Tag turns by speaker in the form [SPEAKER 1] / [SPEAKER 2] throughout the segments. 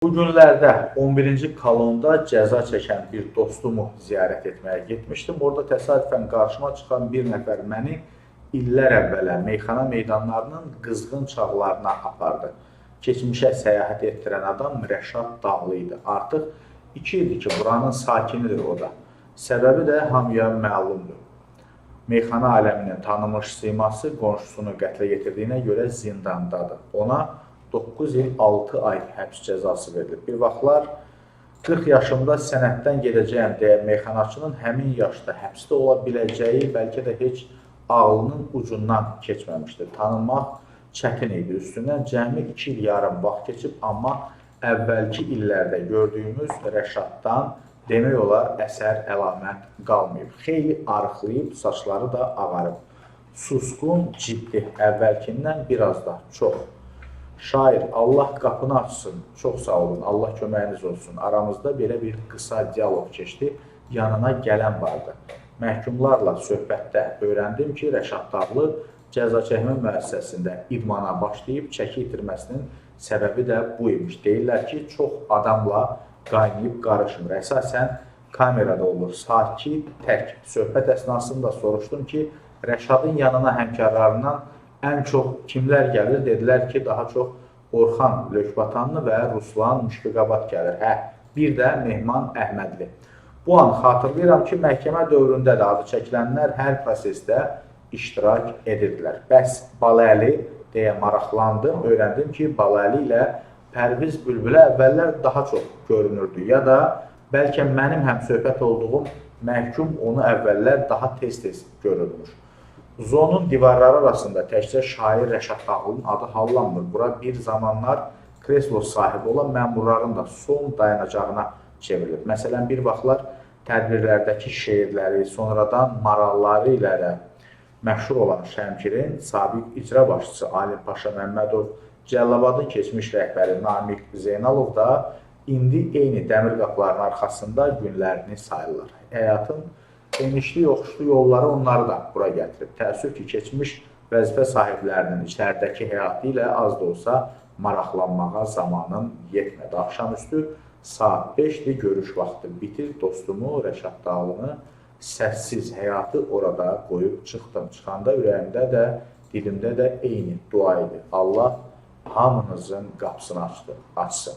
[SPEAKER 1] Bu günlərdə 11-ci kolonda cəza çəkən bir dostumu ziyarət etməyə getmişdim. Orada təsadüfən qarşıma çıxan bir nəfər məni illər əvvələ meyxana meydanlarının qızğın çağlarına apardı. Keçmişə səyahət etdirən adam Rəşad Dağlı idi. Artıq 2 ildir ki, buranın sakinidir o da. Səbəbi də hamıya məlumdur. Meyxana aləminin tanınmış siması qonşusunu qətlə yetirdiyinə görə zindandadır. Ona 9 il 6 ay həbs cəzası verilib. Bir vaxtlar 40 yaşımda sənətdən gedəcəyəm deyə meyxanaçının həmin yaşda həbsdə ola biləcəyi bəlkə də heç ağlının ucundan keçməmişdir. Tanınmaq çətin idi. Üstündən cəmi 2 il yarım vaxt keçib, amma əvvəlki illərdə gördüyümüz Rəşaddan demək olar əsər əlamət qalmayıb. Xeyli arıqlayıb, saçları da ağarıb. Susqun, ciddi, əvvəlkindən biraz da çox. Şair, Allah qapını açsın, çox sağ olun, Allah köməyiniz olsun. Aramızda belə bir qısa diyalog keçdi, yanına gələn vardı. Məhkumlarla söhbətdə öyrəndim ki, Rəşad Dağlı cəza çəkmə müəssisəsində idmana başlayıb çəki itirməsinin səbəbi də bu imiş. Deyirlər ki, çox adamla qaynayıb qarışmır. Əsasən kamerada olur, sakit, tək. Söhbət əsnasında soruşdum ki, Rəşadın yanına həmkarlarından ən çox kimlər gəlir? Dedilər ki, daha çox Orxan Lökbatanlı və Ruslan Müşfiqabad gəlir. Bir də Mehman Əhmədli. Bu an xatırlayıram ki, məhkəmə dövründə də adı çəkilənlər hər prosesdə iştirak edirdilər. Bəs Baləli deyə maraqlandım, öyrəndim ki, Baləli ilə Pərviz Bülbülə əvvəllər daha çox görünürdü. Ya da bəlkə mənim həm söhbət olduğum məhkum onu əvvəllər daha tez-tez görürmüş. Zonun divarları arasında təkcə şair Rəşad Dağlının adı hallanmır. Bura bir zamanlar kreslo sahibi olan məmurların da son dayanacağına çevrilir. Məsələn, bir vaxtlar tədbirlərdəki şeirləri, sonradan maralları ilə də məşhur olan Şəmkirin sabiq icra başçısı Alim Paşa Məmmədov, Cəllabadın keçmiş rəhbəri Namiq Zeynalov da indi eyni dəmir qapıların arxasında günlərini sayırlar. Həyatın enişli yoxuşlu yolları onları da bura gətirib. Təəssüf ki, keçmiş vəzifə sahiblərinin içəridəki həyatı ilə az da olsa maraqlanmağa zamanım yetmədi. Axşamüstü saat 5-dir, görüş vaxtı bitir. Dostumu Rəşad Dağlını səssiz həyatı orada qoyub çıxdım. Çıxanda ürəyimdə də, dilimdə də eyni dua idi. Allah hamınızın qapısını açsın.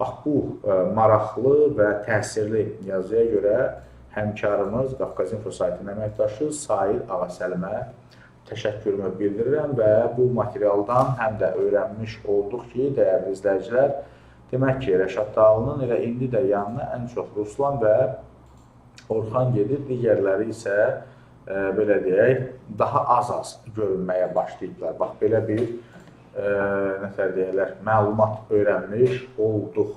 [SPEAKER 1] Bax, bu maraqlı və təsirli yazıya görə həmkarımız Qafqaz İnfo saytının əməkdaşı Sahil Ağasəlimə təşəkkürümü bildirirəm və bu materialdan həm də öyrənmiş olduq ki, dəyərli izləyicilər, demək ki, Rəşad Dağlının elə indi də yanına ən çox Ruslan və Orxan gedir, digərləri isə, belə deyək, daha az-az görünməyə başlayıblar. Bax, belə bir məlumat öyrənmiş olduq.